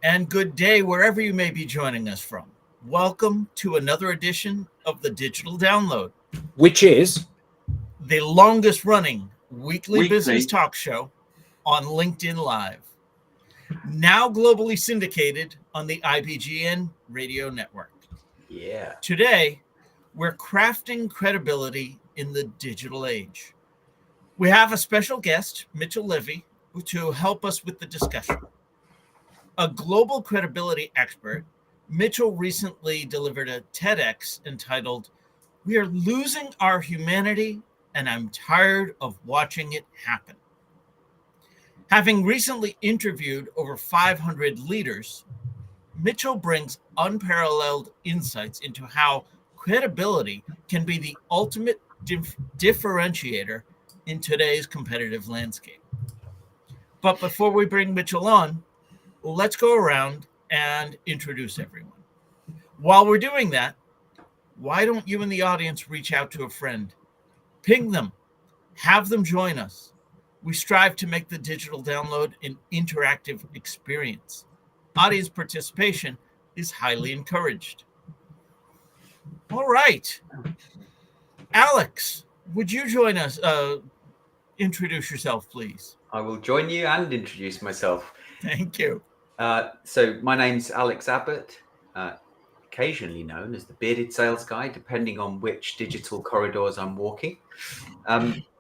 and good day wherever you may be joining us from. Welcome to another edition of the Digital Download, which is the longest running weekly business talk show on LinkedIn Live, now globally syndicated on the IBGN radio network. Yeah. Today, we're crafting credibility in the digital age. We have a special guest, Mitchell Levy, to help us with the discussion. A global credibility expert, Mitchell recently delivered a TEDx entitled, "We Are Losing Our Humanity and I'm Tired of Watching It Happen." Having recently interviewed over 500 leaders, Mitchell brings unparalleled insights into how credibility can be the ultimate differentiator in today's competitive landscape. But before we bring Mitchell on, let's go around and introduce everyone. While we're doing that, why don't you in the audience reach out to a friend, ping them, have them join us. We strive to make the digital download an interactive experience. Audience participation is highly encouraged. All right. Alex, would you join us? Introduce yourself, please. I will join you and introduce myself. Thank you. So my name's Alex Abbott, occasionally known as the bearded sales guy, depending on which digital corridors I'm walking.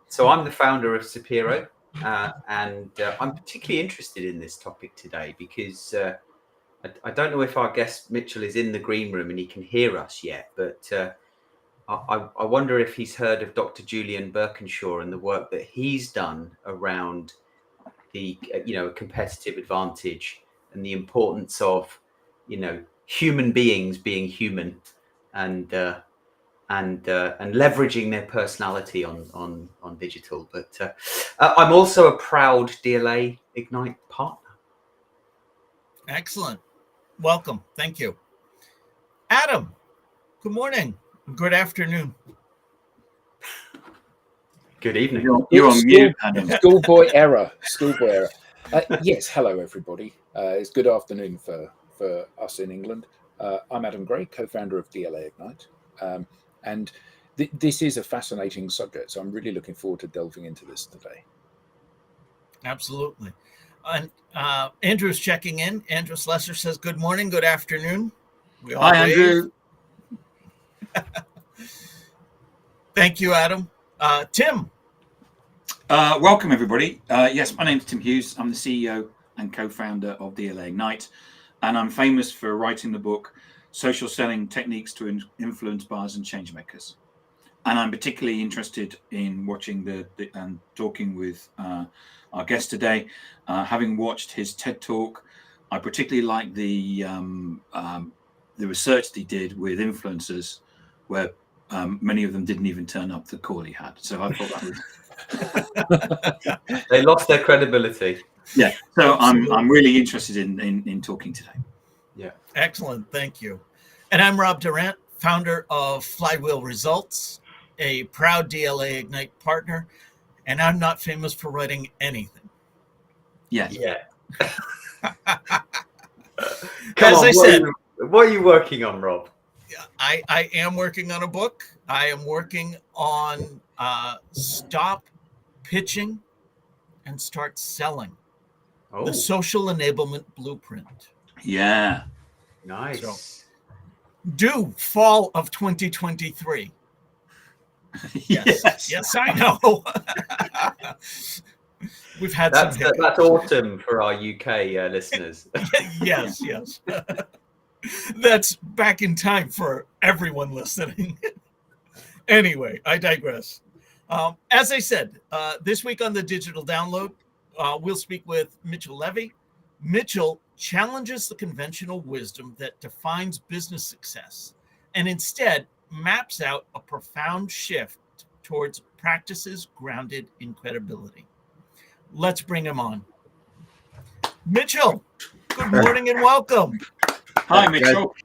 So I'm the founder of Sapiro, and I'm particularly interested in this topic today because I don't know if our guest Mitchell is in the green room and he can hear us yet, but I wonder if he's heard of Dr. Julian Birkinshaw and the work that he's done around the competitive advantage and the importance of human beings being human and leveraging their personality on digital. But I'm also a proud DLA Ignite partner. Excellent. Welcome. Thank you. Adam, good morning. Good afternoon. Good evening. You're on mute, Adam. Schoolboy error. Yes, hello everybody. It's good afternoon for us in England. I'm Adam Gray, co-founder of DLA Ignite. And this is a fascinating subject, so I'm really looking forward to delving into this today. Absolutely. And Andrew's checking in. Andrew Slesser says, good morning, good afternoon. Hi, Andrew. Thank you, Adam. Tim. Welcome, everybody. Yes, my name's Tim Hughes. I'm the CEO and co-founder of DLA Ignite, and I'm famous for writing the book Social Selling Techniques to Influence Buyers and Changemakers. And I'm particularly interested in watching and talking with our guest today. Having watched his TED Talk, I particularly like the research that he did with influencers, where many of them didn't even turn up to the call he had. So I thought that was they lost their credibility. Yeah. So I'm really interested in talking today. Yeah. Excellent. Thank you. And I'm Rob Durant, founder of Flywheel Results, a proud DLA Ignite partner, and I'm not famous for writing anything. Yes. Yeah. As I said, what are you working on, Rob? I am working on a book. I am working on Stop Pitching and Start Selling. Oh. The Social Enablement Blueprint. Yeah. Nice. So, due fall of 2023. Yes, I know. We've had that's autumn for our UK listeners. Yes. That's back in time for everyone listening. Anyway, I digress. As I said, this week on the Digital Download, we'll speak with Mitchell Levy. Mitchell challenges the conventional wisdom that defines business success and instead maps out a profound shift towards practices grounded in credibility. Let's bring him on. Mitchell, good morning and welcome. Hi, Mitchell.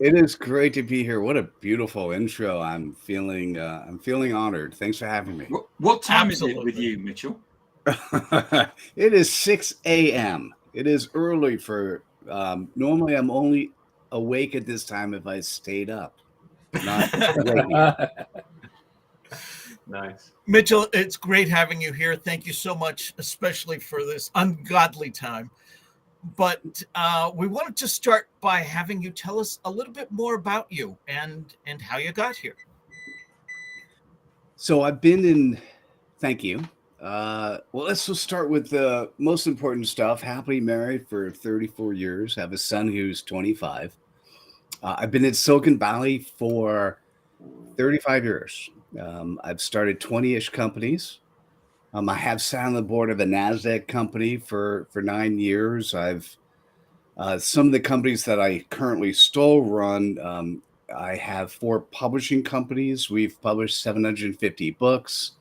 It is great to be here. What a beautiful intro. I'm feeling honored. Thanks for having me. What time is it with you, Mitchell? It is 6 a.m. It is early for Normally, I'm only awake at this time if I stayed up, not waking. Nice. Mitchell, it's great having you here. Thank you so much, especially for this ungodly time. But we wanted to start by having you tell us a little bit more about you and how you got here. So I've been in. Thank you. Well, let's just start with the most important stuff. Happily married for 34 years. Have a son who's 25. I've been in Silicon Valley for 35 years. I've started 20-ish companies. I have sat on the board of a NASDAQ company for 9 years. I've some of the companies that I currently still run. I have 4 publishing companies. We've published 750 books.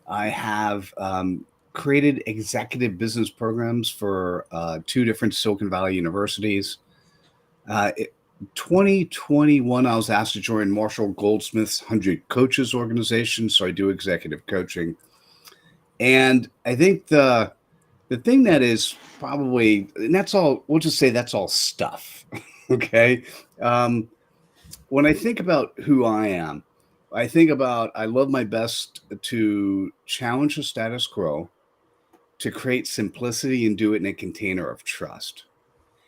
I have created executive business programs for 2 different Silicon Valley universities. 2021, I was asked to join Marshall Goldsmith's 100 Coaches organization, so I do executive coaching. And I think the thing that is probably, and that's all, we'll just say that's all stuff. Okay. When I think about who I am, I think about I love my best to challenge the status quo, to create simplicity and do it in a container of trust.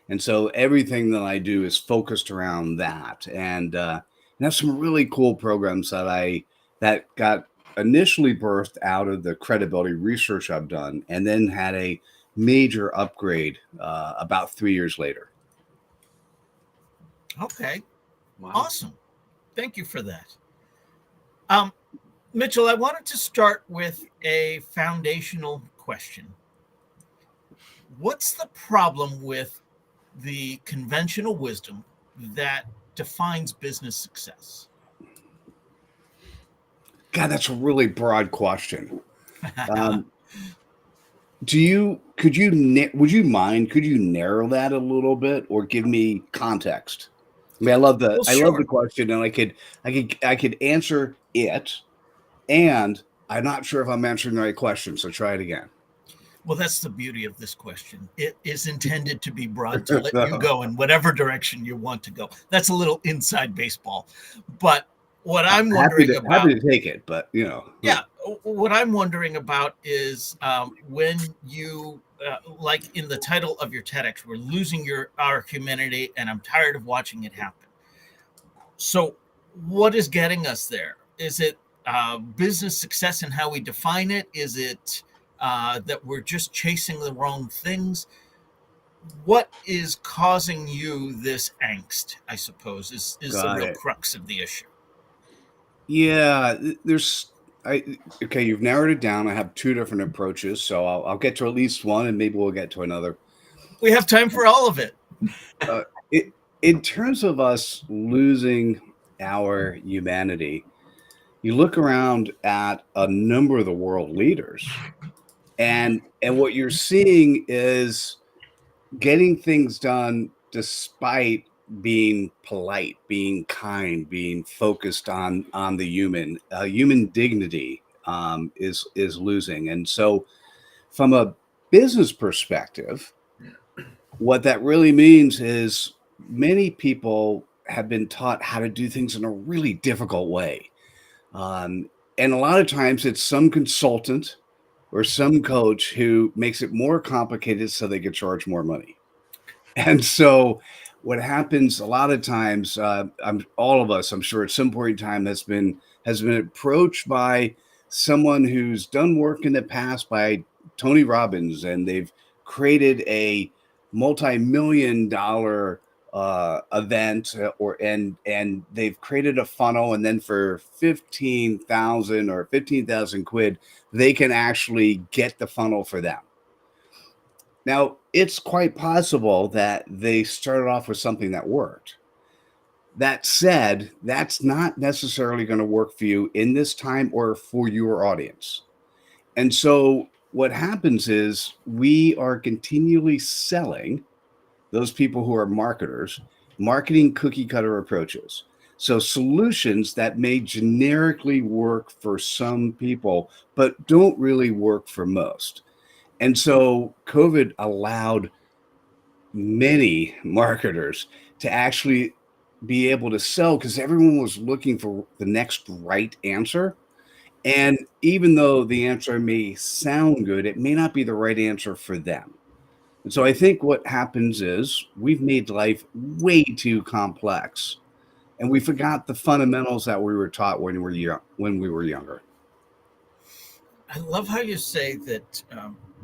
And so everything that I do is focused around that. And have some really cool programs that got initially birthed out of the credibility research I've done, and then had a major upgrade about 3 years later. Okay. Wow. Awesome. Thank you for that. Mitchell, I wanted to start with a foundational question. What's the problem with the conventional wisdom that defines business success? God, that's a really broad question. Would you narrow that a little bit or give me context? I mean, I love the question, and I could answer it, and I'm not sure if I'm answering the right question, so try it again. Well, that's the beauty of this question. It is intended to be broad to let you go in whatever direction you want to go. That's a little inside baseball. But what I'm wondering about... Happy to take it, but, you know. Yeah, what I'm wondering about is when you, like in the title of your TEDx, we're losing our humanity, and I'm tired of watching it happen. So what is getting us there? Is it business success and how we define it? Is it that we're just chasing the wrong things? What is causing you this angst, I suppose, is the real crux of the issue. Yeah, okay, you've narrowed it down. I have 2 different approaches, so I'll get to at least one, and maybe we'll get to another. We have time for all of it. In terms of us losing our humanity, you look around at a number of the world leaders, and what you're seeing is getting things done despite being polite, being kind, being focused on the human dignity is losing. And so from a business perspective, what that really means is many people have been taught how to do things in a really difficult way. And a lot of times it's some consultant or some coach who makes it more complicated so they can charge more money. And so what happens a lot of times, all of us, I'm sure at some point in time has been approached by someone who's done work in the past by Tony Robbins, and they've created a multi-million-dollar event, and they've created a funnel, and then for 15,000 or 15,000 quid, they can actually get the funnel for them. Now, it's quite possible that they started off with something that worked. That said, that's not necessarily going to work for you in this time or for your audience. And so what happens is we are continually selling those people who are marketers, marketing cookie cutter approaches. So solutions that may generically work for some people, but don't really work for most. And so COVID allowed many marketers to actually be able to sell, because everyone was looking for the next right answer. And even though the answer may sound good, it may not be the right answer for them. And so I think what happens is we've made life way too complex, and we forgot the fundamentals that we were taught when we were younger. I love how you say that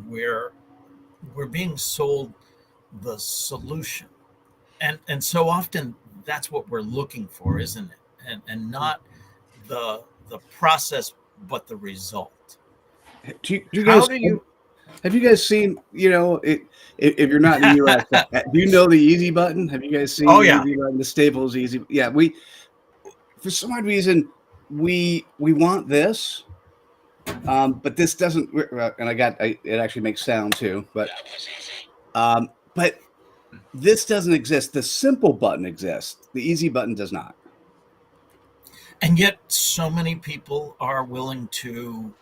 we're being sold the solution, and so often that's what we're looking for, isn't it? And not the process, but the result. Do you How guys do you? have you guys seen? If you're not in the U.S., do you know the easy button? Have you guys seen Oh, the yeah. easy button? The Staples easy. Yeah, we for some odd reason we want this, but this doesn't. And it actually makes sound too, but this doesn't exist. The simple button exists. The easy button does not. And yet, so many people are willing to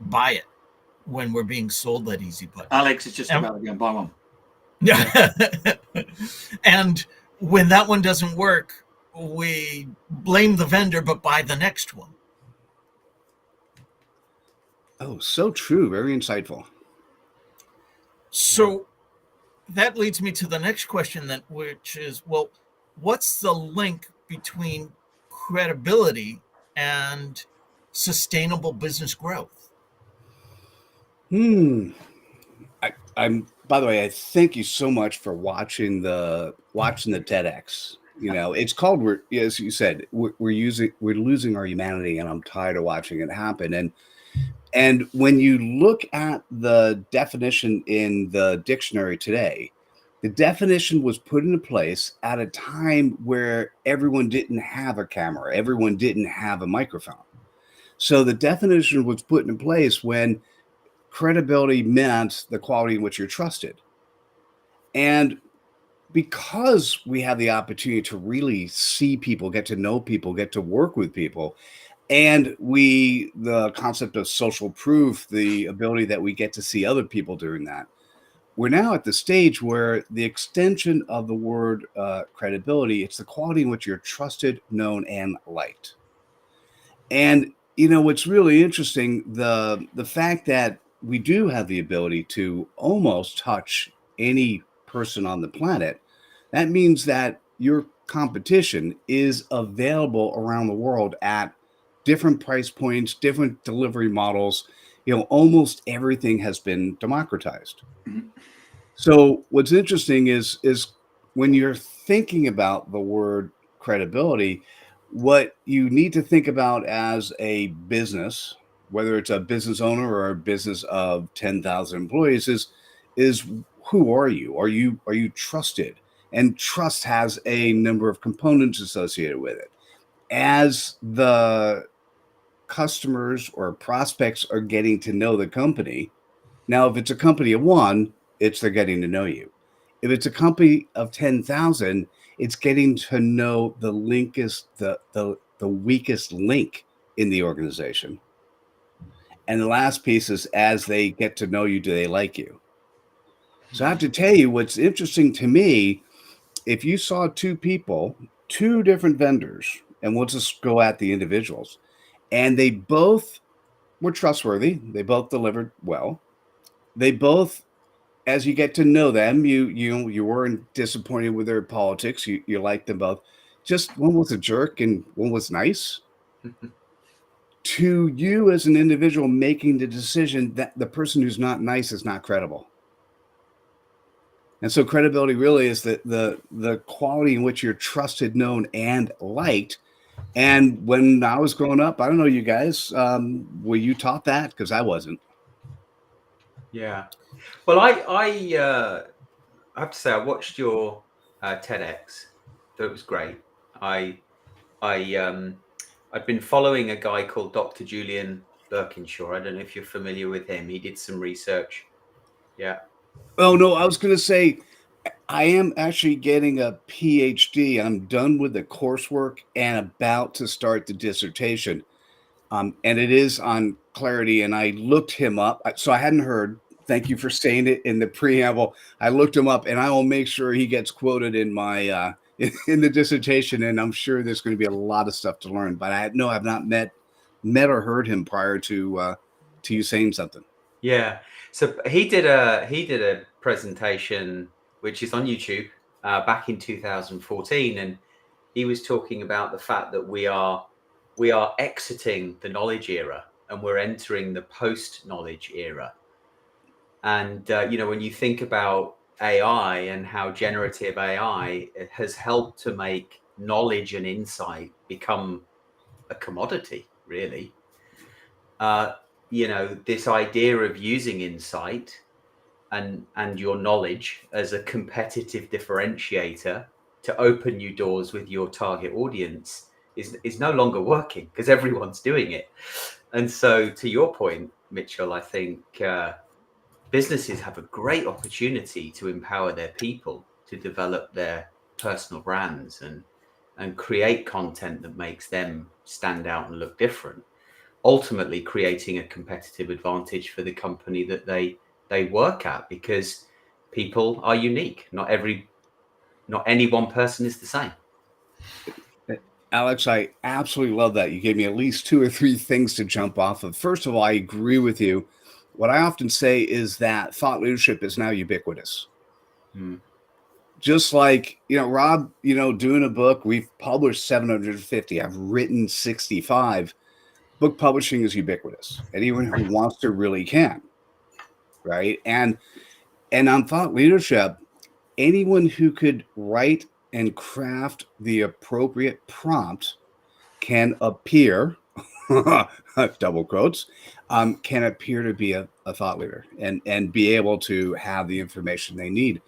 buy it when we're being sold that easy button. Alex is just about to go and buy one. Yeah. And when that one doesn't work, we blame the vendor, but buy the next one. Oh, so true. Very insightful. So that leads me to the next question, then, which is, well, what's the link between credibility and sustainable business growth? I'm. By the way, I thank you so much for watching the TEDx. It's called. As you said, we're losing our humanity, and I'm tired of watching it happen. And when you look at the definition in the dictionary today, the definition was put into place at a time where everyone didn't have a camera, everyone didn't have a microphone. So the definition was put in place when credibility meant the quality in which you're trusted. And because we have the opportunity to really see people, get to know people, get to work with people, and the concept of social proof, the ability that we get to see other people doing that, we're now at the stage where the extension of the word credibility, it's the quality in which you're trusted, known, and liked. And what's really interesting, the fact that we do have the ability to almost touch any person on the planet, that means that your competition is available around the world at different price points, different delivery models. Almost everything has been democratized. So what's interesting is when you're thinking about the word credibility, what you need to think about as a business, whether it's a business owner or a business of 10,000 employees, is who are you? Are you trusted? And trust has a number of components associated with it. As the customers or prospects are getting to know the company, now if it's a company of one, they're getting to know you. If it's a company of 10,000, it's getting to know the weakest link in the organization. And the last piece is, as they get to know you, do they like you? So I have to tell you, what's interesting to me, if you saw two people, two different vendors, and we'll just go at the individuals, and they both were trustworthy, they both delivered well, they both, as you get to know them, you weren't disappointed with their politics. You liked them both. Just one was a jerk and one was nice. To you as an individual making the decision that the person who's not nice is not credible. And so credibility really is the quality in which you're trusted, known, and liked. And when I was growing up, I don't know, you guys, were you taught that? Because I wasn't. Yeah. Well, I have to say I watched your TEDx. Thought it was great. I'd been following a guy called Dr. Julian Birkinshaw. I don't know if you're familiar with him. He did some research. Yeah. Oh no, I was going to say I am actually getting a PhD. I'm done with the coursework and about to start the dissertation. And it is on clarity. And I looked him up. So I hadn't heard Thank you for saying it in the preamble. I looked him up, and I will make sure he gets quoted in my in the dissertation. And I'm sure there's going to be a lot of stuff to learn. But I've not met or heard him prior to you saying something. Yeah. So he did a presentation which is on YouTube back in 2014, and he was talking about the fact that we are exiting the knowledge era and we're entering the post-knowledge era. And when you think about AI and how generative AI has helped to make knowledge and insight become a commodity, really. This idea of using insight and your knowledge as a competitive differentiator to open new doors with your target audience is no longer working because everyone's doing it. And so, to your point, Mitchell, I think businesses have a great opportunity to empower their people to develop their personal brands and create content that makes them stand out and look different, ultimately creating a competitive advantage for the company that they work at, because people are unique. Not any one person is the same. Alex, I absolutely love that. You gave me at least 2 or 3 things to jump off of. First of all, I agree with you. What I often say is that thought leadership is now ubiquitous. Just like, Rob, doing a book, we've published 750. I've written 65. Book publishing is ubiquitous. Anyone who wants to really can, right? And on thought leadership, anyone who could write and craft the appropriate prompt can appear, double quotes, can appear to be a thought leader and be able to have the information they need.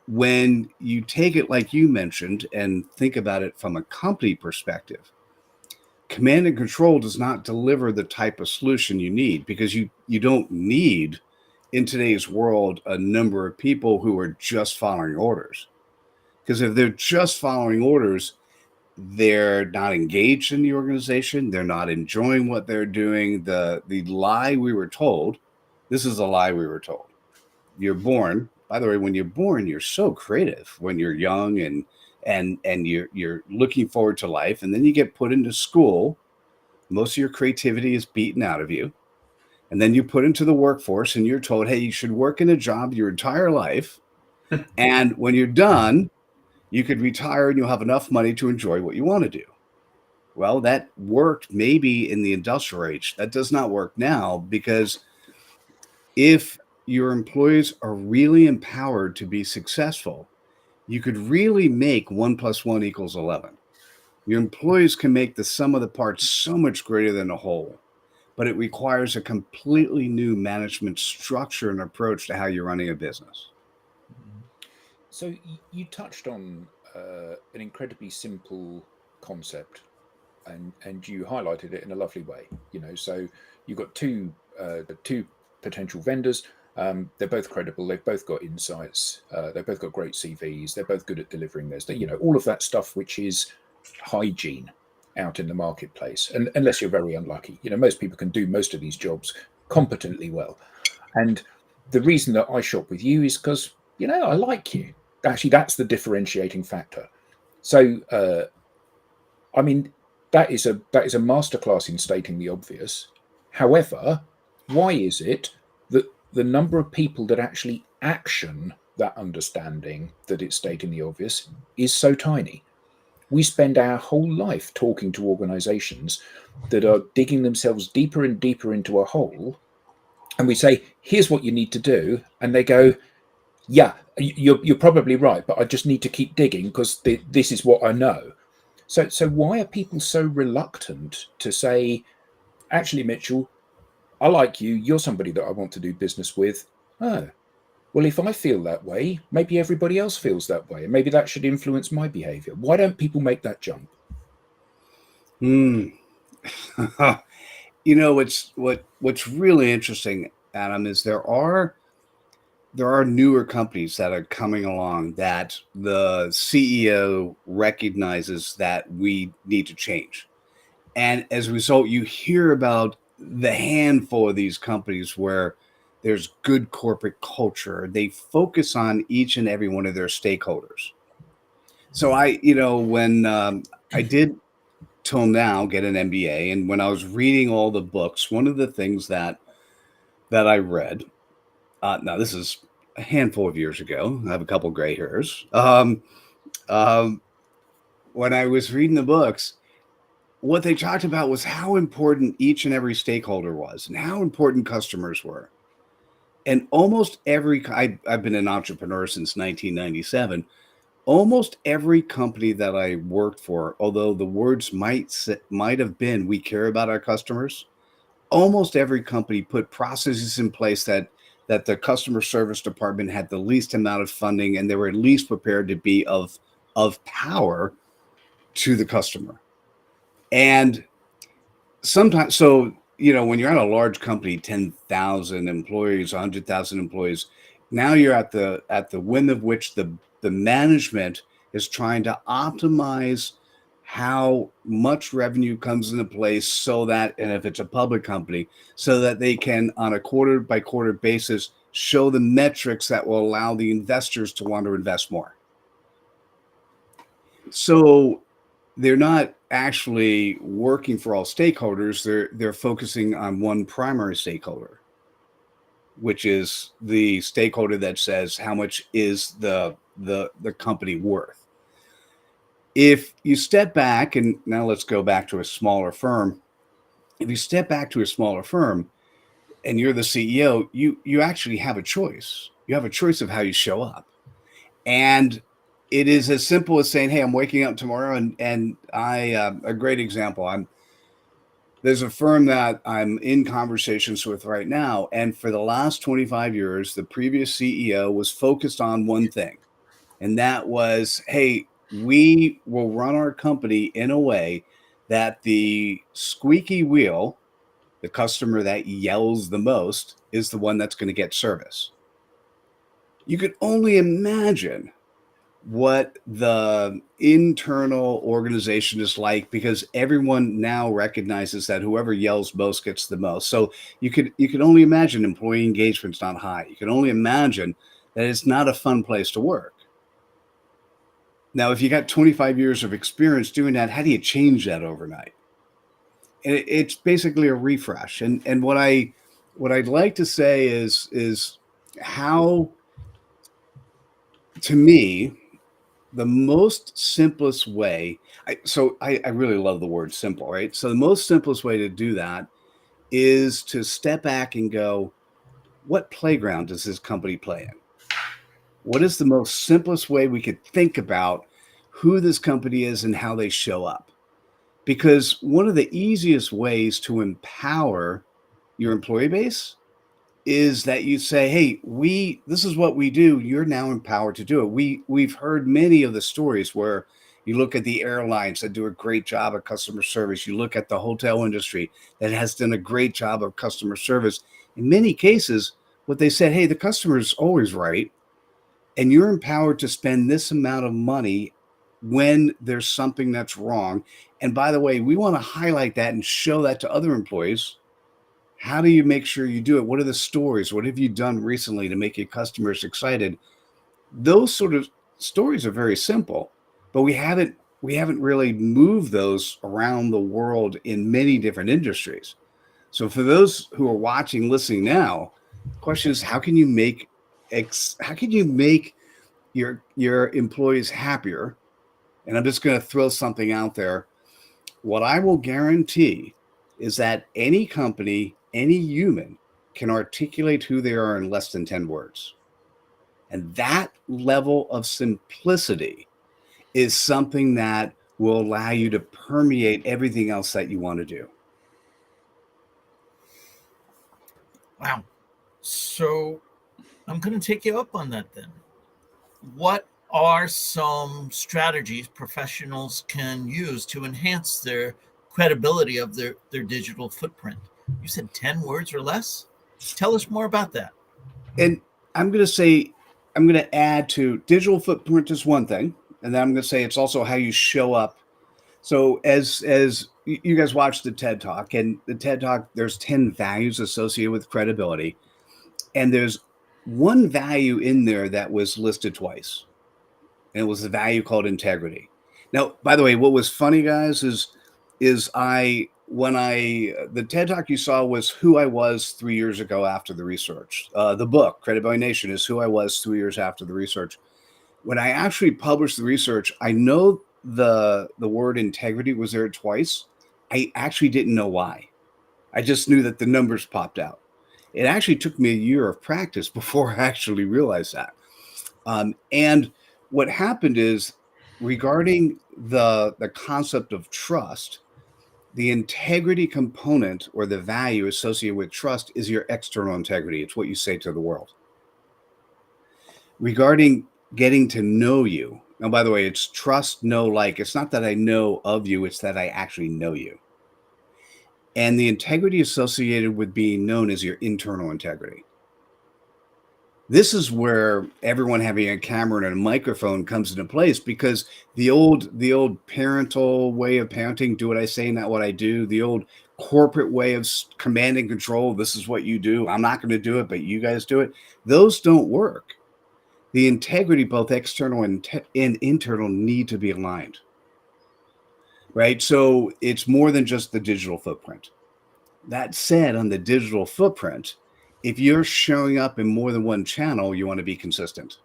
When you take it like you mentioned and think about it from a company perspective, command and control does not deliver the type of solution you need, because you don't need, in today's world, a number of people who are just following orders. Because if they're just following orders, they're not engaged in the organization. They're not enjoying what they're doing. The lie we were told, this is a lie we were told. You're born, by the way, when you're born, you're so creative when you're young and you're looking forward to life. And then you get put into school. Most of your creativity is beaten out of you. And then you put into the workforce and you're told, hey, you should work in a job your entire life. And when you're done, you could retire and you'll have enough money to enjoy what you want to do. Well, that worked maybe in the industrial age. That does not work now, because if your employees are really empowered to be successful, you could really make 1 + 1 = 11. Your employees can make the sum of the parts so much greater than the whole, but it requires a completely new management structure and approach to how you're running a business. So you touched on an incredibly simple concept, and you highlighted it in a lovely way. So you've got two potential vendors. They're both credible. They've both got insights. They've both got great CVs. They're both good at delivering this. All of that stuff, which is hygiene out in the marketplace. And unless you're very unlucky, most people can do most of these jobs competently well. And the reason that I shop with you is because I like you. Actually, that's the differentiating factor. So, that is a masterclass in stating the obvious. However, why is it that the number of people that actually action that understanding that it's stating the obvious is so tiny? We spend our whole life talking to organizations that are digging themselves deeper and deeper into a hole, and we say, here's what you need to do, and they go, yeah, you're probably right, but I just need to keep digging because this is what I know. So why are people so reluctant to say, actually, Mitchell, I like you. You're somebody that I want to do business with. Oh, well, if I feel that way, maybe everybody else feels that way, and maybe that should influence my behavior. Why don't people make that jump? What's really interesting, Adam, is there are newer companies that are coming along that the CEO recognizes that we need to change. And as a result, you hear about the handful of these companies where there's good corporate culture. They focus on each and every one of their stakeholders. So when I did till now get an MBA, and when I was reading all the books, one of the things that I read, now this is a handful of years ago. I have a couple gray hairs. When I was reading the books, what they talked about was how important each and every stakeholder was and how important customers were. And almost I've been an entrepreneur since 1997. Almost every company that I worked for, although the words might have been, we care about our customers, almost every company put processes in place that the customer service department had the least amount of funding, and they were at least prepared to be of power to the customer. And sometimes, so, when you're at a large company, 10,000 employees, 100,000 employees, now you're at the whim of which the management is trying to optimize how much revenue comes into place so that, and if it's a public company, so that they can, on a quarter by quarter basis, show the metrics that will allow the investors to want to invest more. So they're not actually working for all stakeholders. They're focusing on one primary stakeholder, which is the stakeholder that says how much is the company worth. If you step back, and now let's go back to a smaller firm. If you step back to a smaller firm and you're the CEO, you actually have a choice. You have a choice of how you show up. And it is as simple as saying, hey, I'm waking up tomorrow, and I a great example. There's a firm that I'm in conversations with right now, and for the last 25 years, the previous CEO was focused on one thing, and that was, hey, we will run our company in a way that the squeaky wheel, the customer that yells the most, is the one that's going to get service. You could only imagine what the internal organization is like, because everyone now recognizes that whoever yells most gets the most. So you could only imagine employee engagement's not high. You can only imagine that it's not a fun place to work. Now, if you got 25 years of experience doing that, how do you change that overnight? And it's basically a refresh. And what I'd like to say is how, to me, the most simplest way, I really love the word simple, right? So the most simplest way to do that is to step back and go, what playground does this company play in? What is the most simplest way we could think about who this company is and how they show up? Because one of the easiest ways to empower your employee base is that you say, hey, this is what we do. You're now empowered to do it. We've heard many of the stories where you look at the airlines that do a great job of customer service. You look at the hotel industry that has done a great job of customer service. In many cases, what they said, hey, the customer is always right, and you're empowered to spend this amount of money when there's something that's wrong. And by the way, we want to highlight that and show that to other employees. How do you make sure you do it? What are the stories? What have you done recently to make your customers excited? Those sort of stories are very simple, but we haven't really moved those around the world in many different industries. So for those who are watching, listening now, the question is, how can you make your employees happier? And I'm just going to throw something out there. What I will guarantee is that any company, any human can articulate who they are in less than 10 words. And that level of simplicity is something that will allow you to permeate everything else that you want to do. Wow. So I'm going to take you up on that then. What are some strategies professionals can use to enhance their credibility of their digital footprint? You said 10 words or less? Tell us more about that. And I'm going to add to digital footprint is one thing. And then I'm going to say it's also how you show up. So as you guys watch the TED Talk, and the TED Talk, there's 10 values associated with credibility. And there's one value in there that was listed twice. And it was the value called integrity. Now, by the way, what was funny, guys, is the TED Talk you saw was who I was 3 years ago after the research. The book, Credibility Nation, is who I was 3 years after the research. When I actually published the research, I know the word integrity was there twice. I actually didn't know why. I just knew that the numbers popped out. It actually took me a year of practice before I actually realized that. And what happened is, regarding the concept of trust, the integrity component or the value associated with trust is your external integrity. It's what you say to the world. Regarding getting to know you, now, by the way, it's trust, know, like. It's not that I know of you, it's that I actually know you. And the integrity associated with being known is your internal integrity. This is where everyone having a camera and a microphone comes into place, because the old parental way of parenting, do what I say, not what I do, the old corporate way of command and control, this is what you do, I'm not going to do it, but you guys do it, those don't work. The integrity, both external and internal, need to be aligned, right? So it's more than just the digital footprint. That said, on the digital footprint, if you're showing up in more than one channel, you want to be consistent.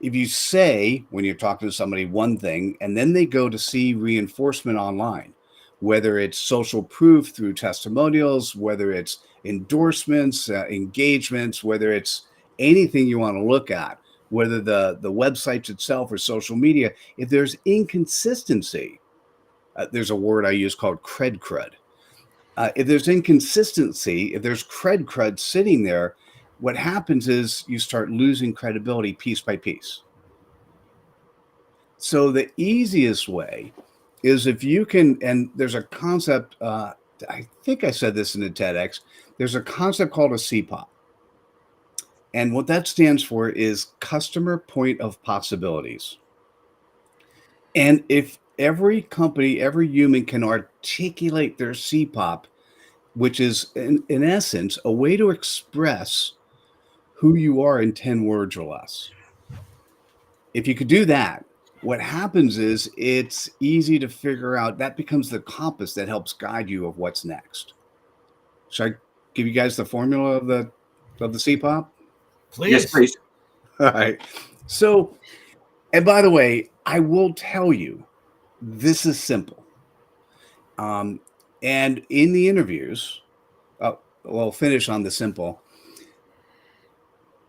If you say, when you're talking to somebody, one thing, and then they go to see reinforcement online, whether it's social proof through testimonials, whether it's endorsements, engagements, whether it's anything you want to look at, whether the websites itself or social media, if there's inconsistency, there's a word I use called crud. If there's inconsistency, if there's crud sitting there, what happens is you start losing credibility piece by piece. So the easiest way is if you can, and there's a concept, I think I said this in the TEDx, there's a concept called a CPOP. And what that stands for is customer point of possibilities. And if every company, every human can articulate their CPOP, which is in essence a way to express who you are in 10 words or less. If you could do that, what happens is it's easy to figure out. That becomes the compass that helps guide you of what's next. Should I give you guys the formula of the CPOP? Please. Yes, please. All right. So, and by the way, I will tell you, this is simple. And in the interviews, we'll finish on the simple.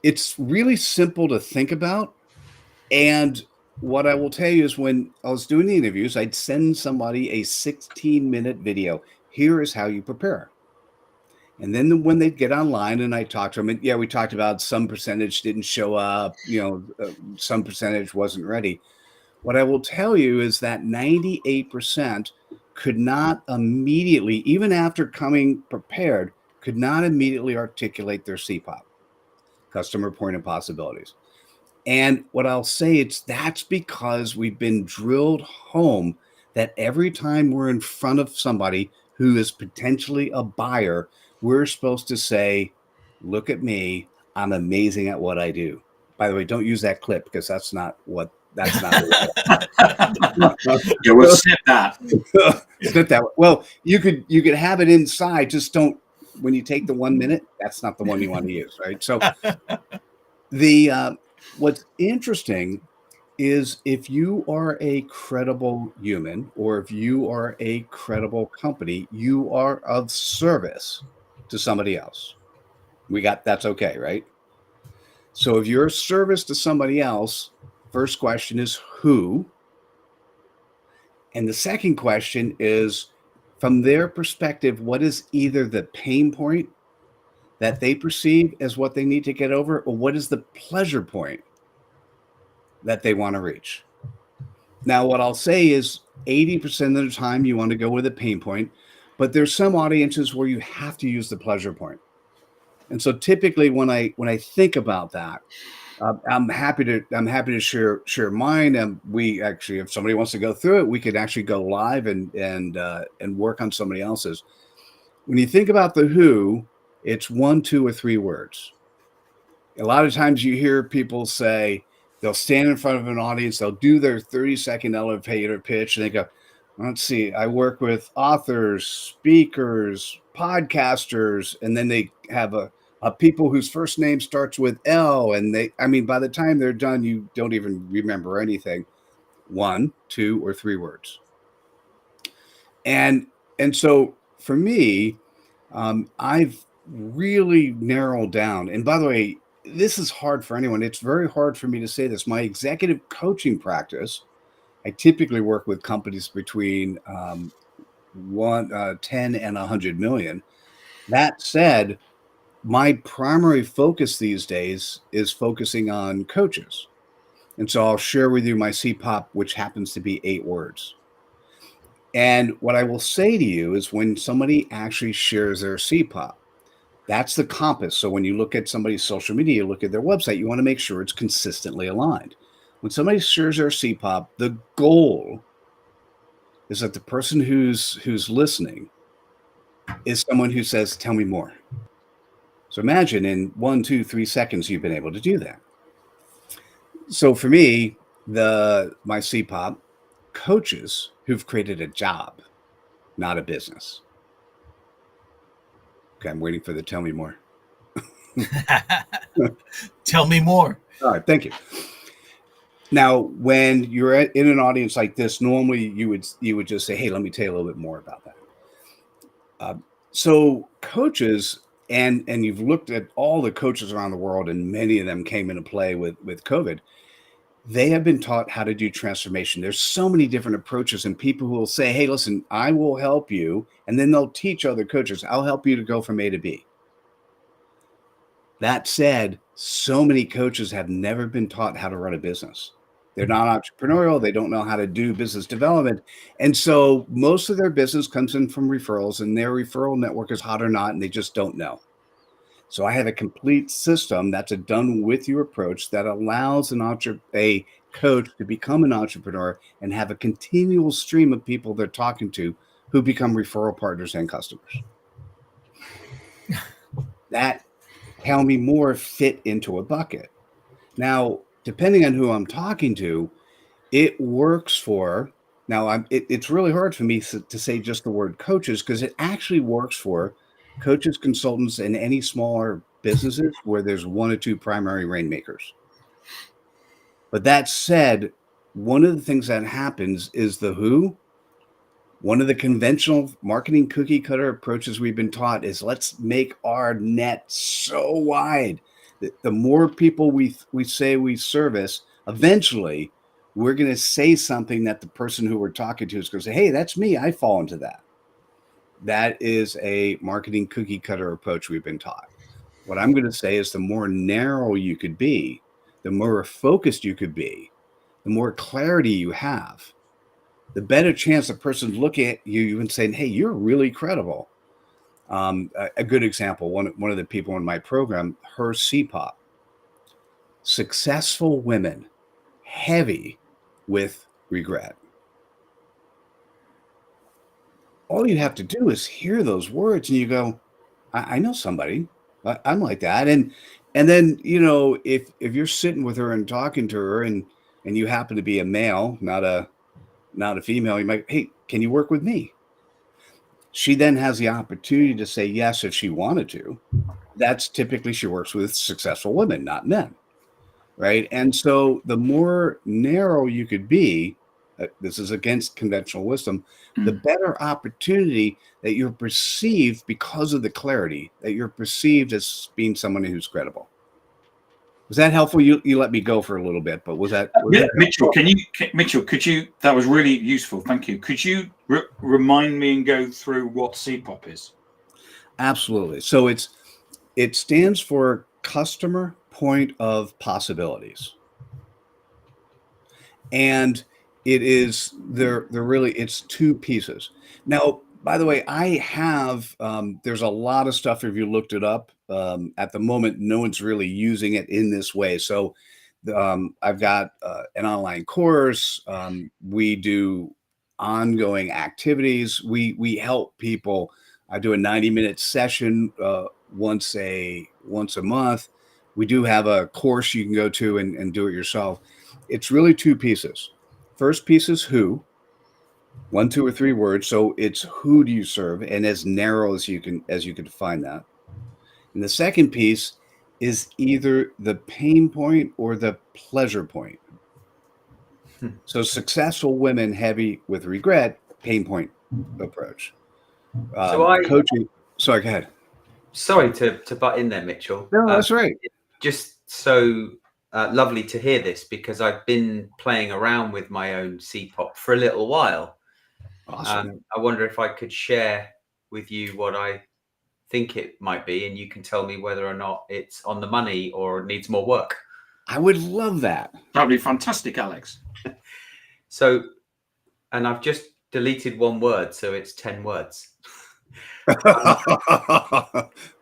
It's really simple to think about. And what I will tell you is, when I was doing the interviews, I'd send somebody a 16-minute video. Here is how you prepare. And then when they'd get online and I talked to them, and yeah, we talked about some percentage didn't show up, some percentage wasn't ready. What I will tell you is that 98% could not immediately, even after coming prepared, could not immediately articulate their CPOP, customer point of possibilities. And what I'll say, that's because we've been drilled home that every time we're in front of somebody who is potentially a buyer, we're supposed to say, look at me, I'm amazing at what I do. By the way, don't use that clip, because that's not. Yeah, we'll snip that. Snip that. Well, you could have it inside. Just don't, when you take the 1 minute, that's not the one you want to use, right? So what's interesting is, if you are a credible human, or if you are a credible company, you are of service to somebody else. That's okay, right? So if you're a service to somebody else, first question is who? And the second question is, from their perspective, what is either the pain point that they perceive as what they need to get over, or what is the pleasure point that they want to reach? Now, what I'll say is 80% of the time you want to go with a pain point, but there's some audiences where you have to use the pleasure point. And so typically when I think about that, I'm happy to share mine. And we actually, if somebody wants to go through it, we could actually go live and work on somebody else's. When you think about the who, It's 1, 2, or 3 words. A lot of times you hear people say they'll stand in front of an audience, they'll do their 30-second elevator pitch, and they go, let's see, I work with authors, speakers, podcasters, and then they have a people whose first name starts with L, and by the time they're done, you don't even remember anything. 1, 2, or 3 words. And so for me, I've really narrowed down. And by the way, this is hard for anyone. It's very hard for me to say this. My executive coaching practice, I typically work with companies between 10 and 100 million. That said, my primary focus these days is focusing on coaches. And so I'll share with you my CPOP, which happens to be 8 words. And what I will say to you is when somebody actually shares their CPOP, that's the compass. So when you look at somebody's social media, you look at their website, you want to make sure it's consistently aligned. When somebody shares their CPOP, the goal is that the person who's listening is someone who says, tell me more. So imagine in 1, 2, 3 seconds, you've been able to do that. So for me, my CPOP, coaches who've created a job, not a business. Okay, I'm waiting for the tell me more. Tell me more. All right, thank you. Now, when you're in an audience like this, normally you would just say, hey, let me tell you a little bit more about that. So coaches, and you've looked at all the coaches around the world, and many of them came into play with COVID. They have been taught how to do transformation. There's so many different approaches, and people who will say, hey, listen, I will help you. And then they'll teach other coaches, I'll help you to go from A to B. That said, so many coaches have never been taught how to run a business. They're not entrepreneurial. They don't know how to do business development. And so most of their business comes in from referrals, and their referral network is hot or not, and they just don't know. So I have a complete system that's a done with you approach that allows a coach to become an entrepreneur and have a continual stream of people they're talking to who become referral partners and customers. That tell me more fit into a bucket. Now, depending on who I'm talking to, it works for, now it's really hard for me to say just the word coaches, because it actually works for coaches, consultants, and any smaller businesses where there's 1 or 2 primary rainmakers. But that said, one of the things that happens is the who. One of the conventional marketing cookie cutter approaches we've been taught is let's make our net so wide that the more people we say we service, eventually we're going to say something that the person who we're talking to is going to say, hey, that's me. I fall into that. That is a marketing cookie cutter approach we've been taught. What I'm going to say is the more narrow you could be, the more focused you could be, the more clarity you have, the better chance the person's looking at you and saying, hey, you're really credible. A good example, one of the people in my program, her CPOP, successful women, heavy with regret. All you have to do is hear those words and you go, I know somebody. I'm like that. And then, if you're sitting with her and talking to her and you happen to be a male, not a female, you might, hey, can you work with me? She then has the opportunity to say yes if she wanted to. That's typically she works with successful women, not men. Right. And so the more narrow you could be, this is against conventional wisdom, the better opportunity that you're perceived because of the clarity that you're perceived as being someone who's credible. Was that helpful? You let me go for a little bit, but was that? Mitchell, Mitchell, could you, that was really useful. Thank you. Could you remind me and go through what CPOP is? Absolutely. So it stands for Customer Point of Possibilities. And it is they're really, it's 2 pieces. Now, by the way, I have there's a lot of stuff. If you looked it up at the moment, no one's really using it in this way. So I've got an online course. We do ongoing activities. We help people. I do a 90-minute session once a month. We do have a course you can go to and do it yourself. It's really two pieces. First piece is who, 1, 2, or 3 words. So it's who do you serve, and as narrow as you can define that. And the second piece is either the pain point or the pleasure point. So successful women, heavy with regret, pain point approach. Coaching. Sorry, go ahead. Sorry to butt in there, Mitchell. No, that's right. Just so lovely to hear this, because I've been playing around with my own CPOP for a little while. Awesome. I wonder if I could share with you what I think it might be, and you can tell me whether or not it's on the money or needs more work. I would love that. That'd be fantastic, Alex. So, and I've just deleted one word, so it's 10 words.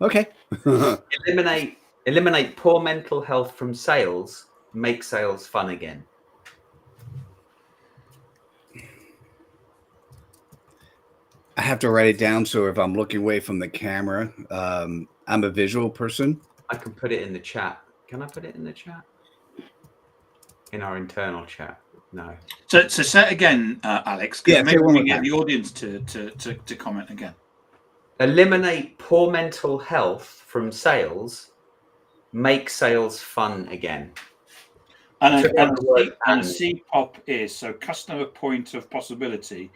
Okay. Eliminate poor mental health from sales. Make sales fun again. I have to write it down, so if I'm looking away from the camera, I'm a visual person. I can put it in the chat. Can I put it in the chat? In our internal chat? No. So say it again, Alex, because maybe we can get the audience to comment again. Eliminate poor mental health from sales. Make sales fun again. And CPOP is, so customer point of possibility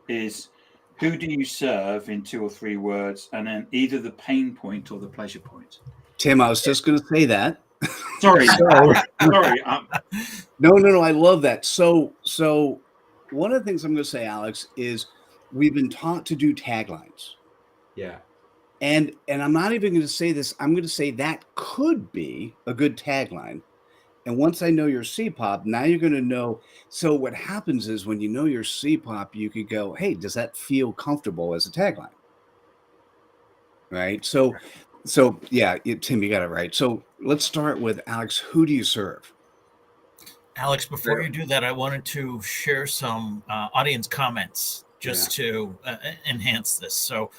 is, who do you serve in 2 or 3 words, and then either the pain point or the pleasure point. Tim, I was just going to say that. Sorry. Sorry. No. I love that. So one of the things I'm going to say, Alex, is we've been taught to do taglines. Yeah. And I'm not even going to say this. I'm going to say that could be a good tagline. And once I know your CPOP, now you're going to know. So what happens is when you know your CPOP, you could go, hey, does that feel comfortable as a tagline? Right. So yeah, Tim, you got it right. So let's start with Alex. Who do you serve? Alex, before you do that, I wanted to share some audience comments just to enhance this. So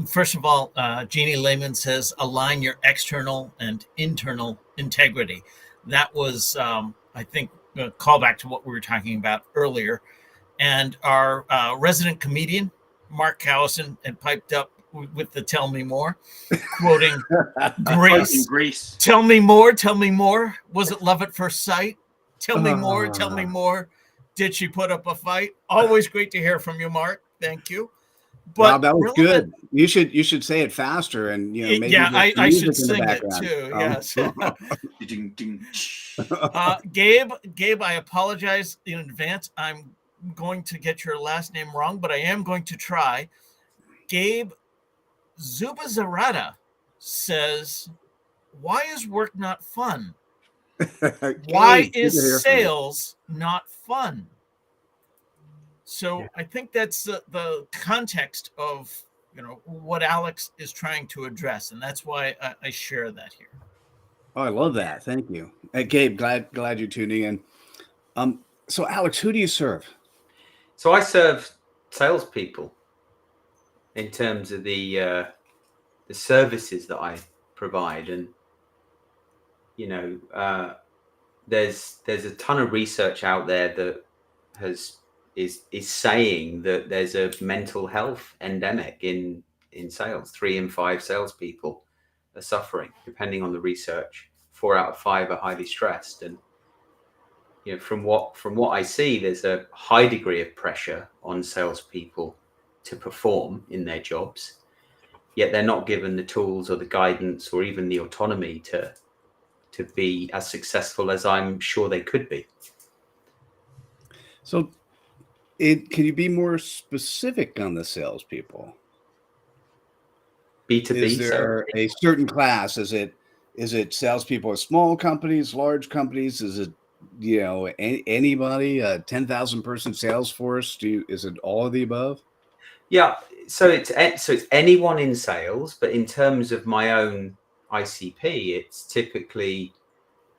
first of all, Jeannie Lehman says, align your external and internal integrity. That was, I think, a callback to what we were talking about earlier. And our resident comedian, Mark Cowison, had piped up with the Tell Me More, quoting Grease. Tell me more. Was it love at first sight? Tell me more. Did she put up a fight? Always great to hear from you, Mark. Thank you. But wow, that was good. You should say it faster, and maybe I should sing it too. Yes. Gabe, I apologize in advance. I'm going to get your last name wrong, but I am going to try. Gabe Zubazarada says, "Why is work not fun? Why is sales not fun?" So I think that's the context of what Alex is trying to address, and that's why I share that here. Oh, I love that. Thank you, Gabe. Glad you're tuning in. So Alex, who do you serve? So I serve salespeople in terms of the services that I provide, and there's a ton of research out there that is saying that there's a mental health endemic in sales. 3 in 5 salespeople are suffering, depending on the research. 4 out of 5 are highly stressed, and from what I see, there's a high degree of pressure on salespeople to perform in their jobs, yet they're not given the tools or the guidance or even the autonomy to be as successful as I'm sure they could be. So can you be more specific on the salespeople? B2B. Is there a certain class? Is it salespeople at small companies, large companies? Is it anybody, a 10,000 person sales force? Is it all of the above? Yeah, so it's anyone in sales, but in terms of my own ICP, it's typically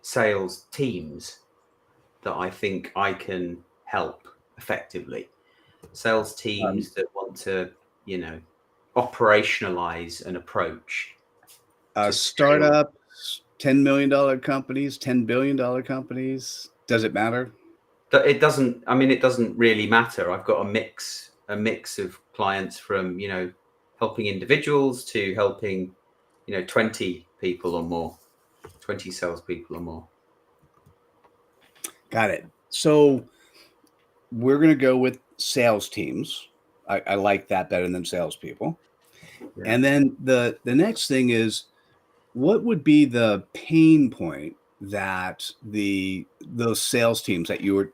sales teams that I think I can help effectively. Sales teams that want to, operationalize an approach. to Startup, $10 million companies, $10 billion companies. Does it matter? It doesn't. I mean, it doesn't really matter. I've got a mix of clients from, helping individuals to helping, 20 people or more, 20 salespeople or more. Got it. So we're going to go with sales teams. I like that better than salespeople. Yeah. And then the next thing is, what would be the pain point that those sales teams that you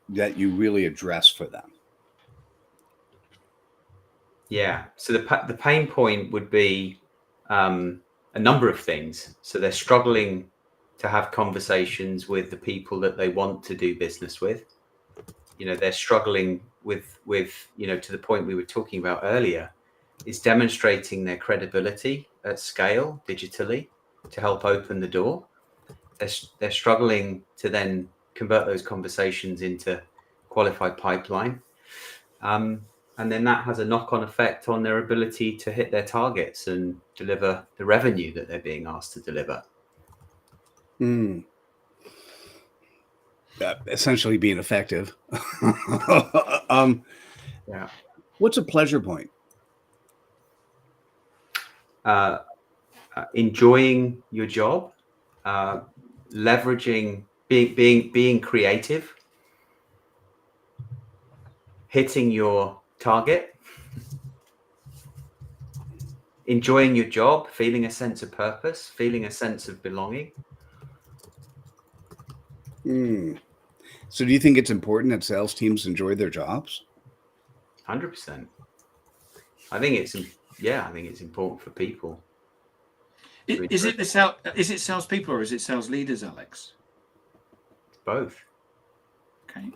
really address for them? Yeah. So the pain point would be a number of things. So they're struggling to have conversations with the people that they want to do business with. They're struggling with to the point we were talking about earlier, is demonstrating their credibility at scale digitally to help open the door. They're struggling to then convert those conversations into qualified pipeline. And then that has a knock-on effect on their ability to hit their targets and deliver the revenue that they're being asked to deliver. Essentially being effective. Yeah. What's a pleasure point? Enjoying your job, leveraging, being creative, hitting your target, enjoying your job, feeling a sense of purpose, feeling a sense of belonging. So do you think it's important that sales teams enjoy their jobs? 100%. I think it's important for people. Is it salespeople or is it sales leaders, Alex? Both. Okay.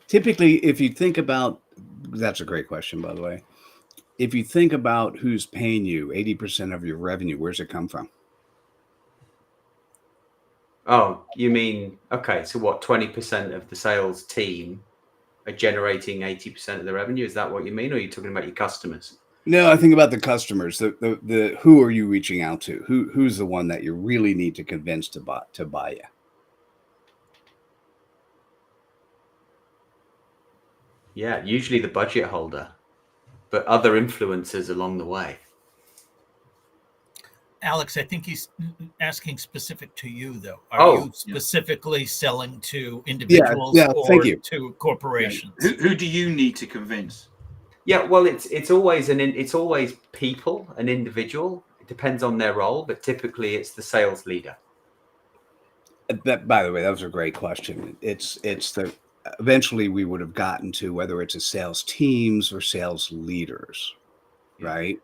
Typically, if you think about, that's a great question, by the way. If you think about who's paying you 80% of your revenue, where's it come from? Oh, you mean, okay, so what, 20% of the sales team are generating 80% of the revenue? Is that what you mean? Or are you talking about your customers? No, I think about the customers. The who are you reaching out to? Who's the one that you really need to convince to buy you? Yeah, usually the budget holder, but other influencers along the way. Alex, I think he's asking specific to you, though. Are you specifically selling to individuals or to corporations? Yeah. Who do you need to convince? Yeah, well, it's always people, an individual. It depends on their role, but typically it's the sales leader. That, by the way, that was a great question. It's eventually we would have gotten to whether it's a sales teams or sales leaders, right?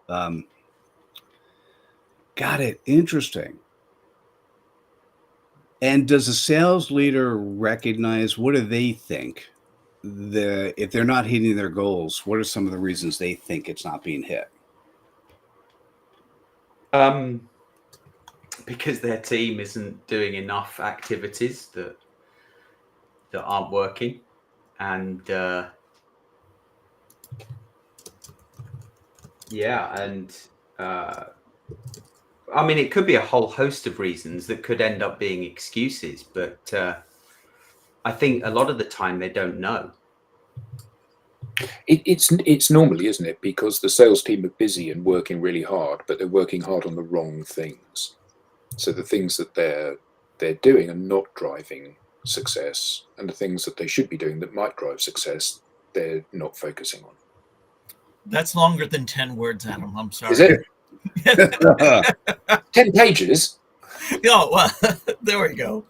Got it. Interesting. And does a sales leader recognize, what do they think? If they're not hitting their goals, what are some of the reasons they think it's not being hit? Because their team isn't doing enough activities that aren't working, and I mean, it could be a whole host of reasons that could end up being excuses, but I think a lot of the time they don't know. It's normally, isn't it? Because the sales team are busy and working really hard, but they're working hard on the wrong things. So the things that they're doing are not driving success, and the things that they should be doing that might drive success, they're not focusing on. That's longer than 10 words, Adam. I'm sorry. Is it? 10 pages? Oh, well, there we go.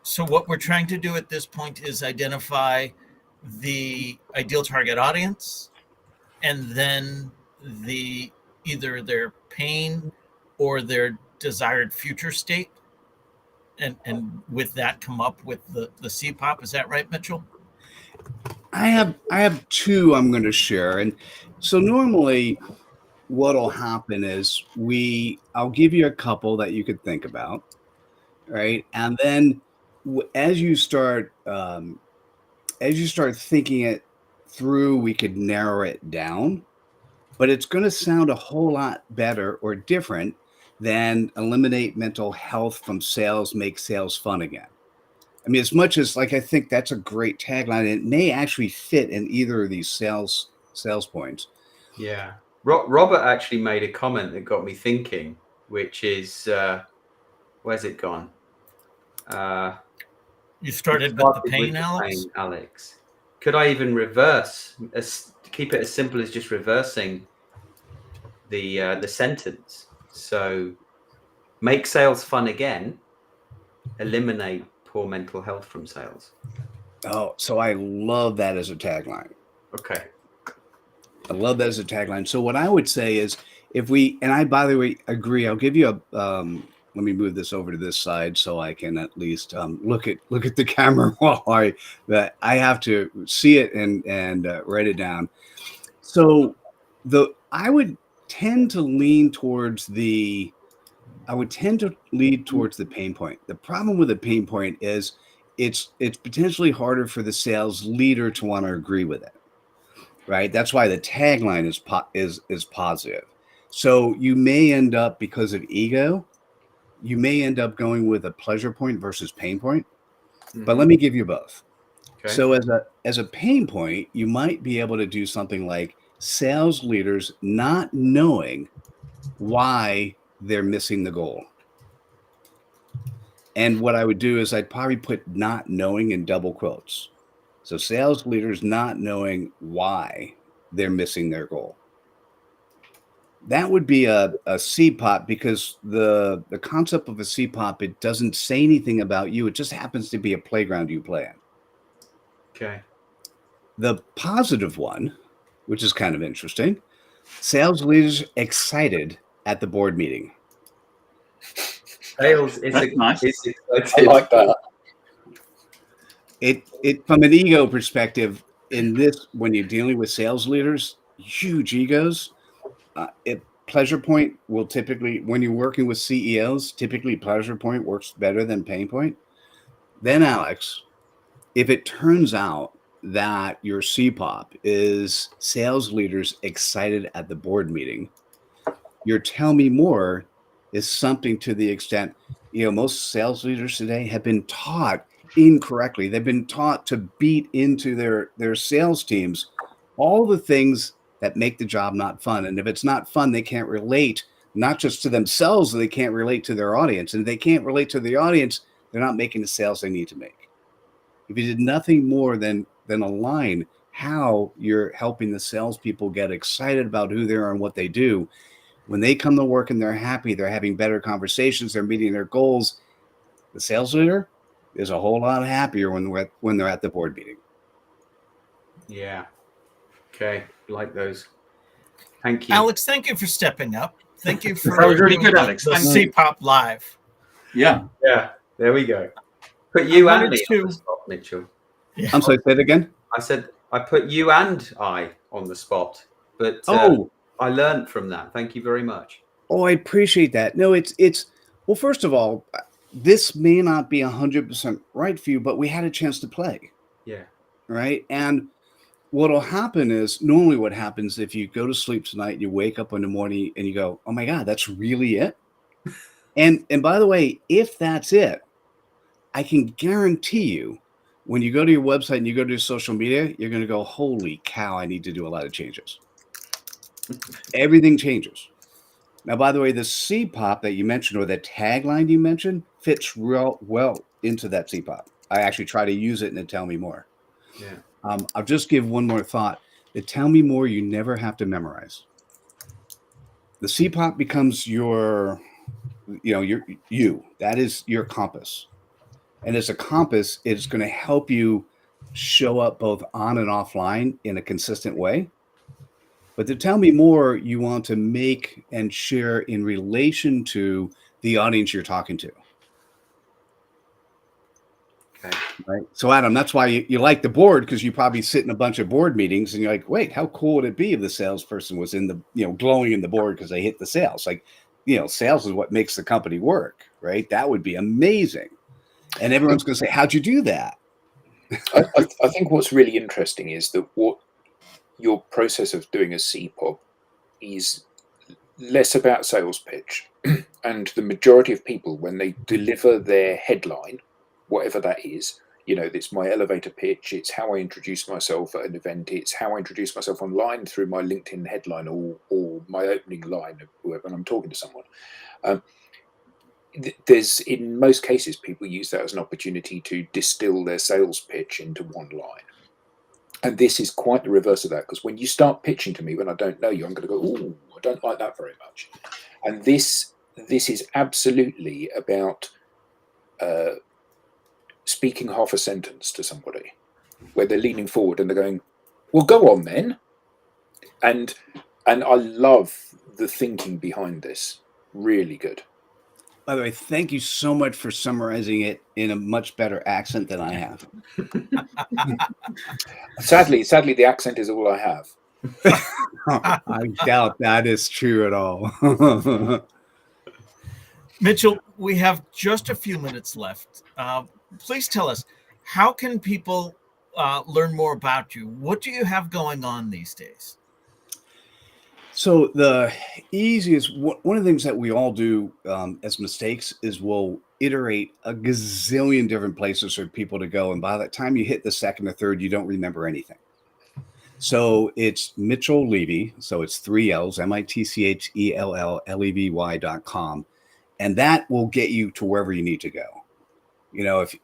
So what we're trying to do at this point is identify the ideal target audience, and then either their pain or their desired future state, and with that come up with the CPOP. Is that right, Mitchell? I have two I'm going to share. And so normally what'll happen is I'll give you a couple that you could think about, right? And then as you start as you start thinking it through, we could narrow it down, but it's going to sound a whole lot better or different than eliminate mental health from sales, make sales fun again. I mean, as much as like, I think that's a great tagline. It may actually fit in either of these sales points. Yeah. Robert actually made a comment that got me thinking, which is, where's it gone? You started with the pain, Alex? Alex. Could I even keep it as simple as just reversing the sentence? So make sales fun again, eliminate poor mental health from sales. Oh, so I love that as a tagline. Okay. I love that as a tagline. So what I would say is if we, and I, by the way, agree, I'll give you a, let me move this over to this side so I can at least look at the camera while I have to see it and write it down. So I would tend to lean towards the pain point. The problem with the pain point is it's potentially harder for the sales leader to want to agree with it. Right? That's why the tagline is positive. So you may end up, because of ego, you may end up going with a pleasure point versus pain point. Mm-hmm. But let me give you both. Okay. So as a pain point, you might be able to do something like sales leaders not knowing why they're missing the goal. And what I would do is I'd probably put not knowing in double quotes. So sales leaders not knowing why they're missing their goal. That would be a CPOP, because the concept of a CPOP, it doesn't say anything about you. It just happens to be a playground you play in. Okay. The positive one, which is kind of interesting, sales leaders excited at the board meeting. Sales is nice. I like that. It from an ego perspective, in this, when you're dealing with sales leaders, huge egos, pleasure point will typically, when you're working with CEOs, typically pleasure point works better than pain point. Then Alex, if it turns out that your CPOP is sales leaders excited at the board meeting, your tell me more is something to the extent, most sales leaders today have been taught incorrectly. They've been taught to beat into their sales teams all the things that make the job not fun. And if it's not fun, they can't relate, not just to themselves, they can't relate to their audience. And if they can't relate to the audience, they're not making the sales they need to make. If you did nothing more than align how you're helping the salespeople get excited about who they are and what they do, when they come to work and they're happy, they're having better conversations, they're meeting their goals, the sales leader is a whole lot happier when they're at the board meeting. Yeah. Okay. Like those. Thank you. Alex, thank you for stepping up. Thank you for that was really good, Alex. The CPOP live. Yeah. Yeah. There we go. Put you and me on the spot, Mitchell. Yeah. I'm sorry, say it again. I said I put you and I on the spot, but I learned from that. Thank you very much. Oh, I appreciate that. No, it's well, first of all, this may not be 100% right for you, but we had a chance to play. Yeah. Right. And what'll happen is, normally what happens if you go to sleep tonight, you wake up in the morning and you go, oh my God, that's really it. And by the way, if that's it, I can guarantee you, when you go to your website and you go to social media, you're going to go, holy cow, I need to do a lot of changes. Everything changes. Now, by the way, the CPOP that you mentioned, or the tagline you mentioned, fits real well into that CPOP. I actually try to use it in the Tell Me More. Yeah. I'll just give one more thought. The Tell Me More, you never have to memorize. The CPOP becomes your that is your compass. And as a compass, it's going to help you show up both on and offline in a consistent way. But to Tell Me More, you want to make and share in relation to the audience you're talking to. Okay. Right. So Adam, that's why you like the board, because you probably sit in a bunch of board meetings and you're like, wait, how cool would it be if the salesperson was in the, glowing in the board because they hit the sales? Like, sales is what makes the company work, right? That would be amazing. And everyone's going to say, how'd you do that? I think what's really interesting is that what your process of doing a CPOP is less about sales pitch. And the majority of people, when they deliver their headline, whatever that is, it's my elevator pitch, it's how I introduce myself at an event, it's how I introduce myself online through my LinkedIn headline or my opening line of when I'm talking to someone. There's, in most cases, people use that as an opportunity to distill their sales pitch into one line. And this is quite the reverse of that, because when you start pitching to me when I don't know you, I'm going to go, "Oh, I don't like that very much." And this is absolutely about speaking half a sentence to somebody, where they're leaning forward and they're going, "Well, go on then." And I love the thinking behind this. Really good. By the way, thank you so much for summarizing it in a much better accent than I have. Sadly, the accent is all I have. I doubt that is true at all. Mitchell, we have just a few minutes left. Please tell us, how can people learn more about you? What do you have going on these days? So the easiest, one of the things that we all do as mistakes is we'll iterate a gazillion different places for people to go. And by the time you hit the second or third, you don't remember anything. So it's Mitchell Levy. So it's 3 L's, MITCHELLLEVY.com. And that will get you to wherever you need to go.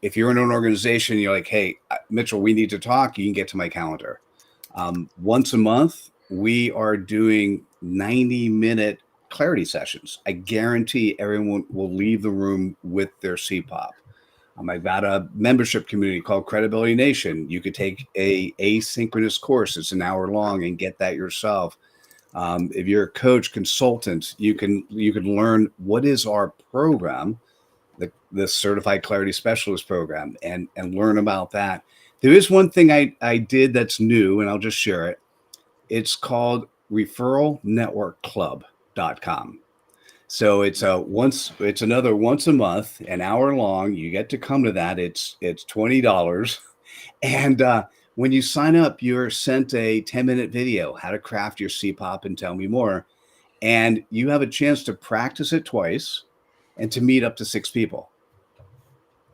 If you're in an organization, you're like, "Hey, Mitchell, we need to talk," you can get to my calendar. Once a month, we are doing 90-minute clarity sessions. I guarantee everyone will leave the room with their CPOP. I've got a membership community called Credibility Nation. You could take a asynchronous course. It's an hour long and get that yourself. If you're a coach, consultant, you can learn what is our program, the Certified Clarity Specialist program, and learn about that. There is one thing I did that's new, and I'll just share it. It's called referralnetworkclub.com. So it's another once a month, an hour long. You get to come to that. It's $20. And when you sign up, you're sent a 10-minute video, how to craft your CPOP and tell me more. And you have a chance to practice it twice and to meet up to 6 people.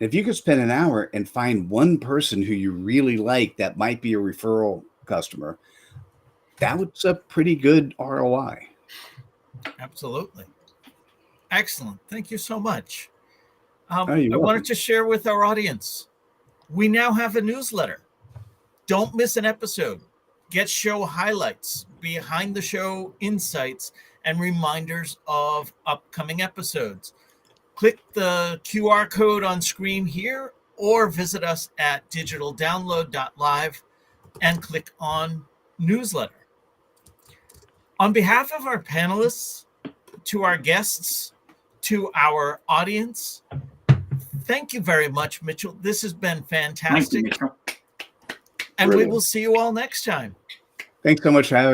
If you could spend an hour and find one person who you really like that might be a referral customer, that was a pretty good ROI. Absolutely. Excellent. Thank you so much. You're I welcome. wanted to share with our audience, we now have a newsletter. Don't miss an episode. Get show highlights, behind the show insights, and reminders of upcoming episodes. Click the QR code on screen here or visit us at digitaldownload.live and click on newsletter. On behalf of our panelists, to our guests, to our audience, thank you very much, Mitchell. This has been fantastic. Thank you, Mitchell. And Brilliant. we will see you all next time. Thanks so much for having me.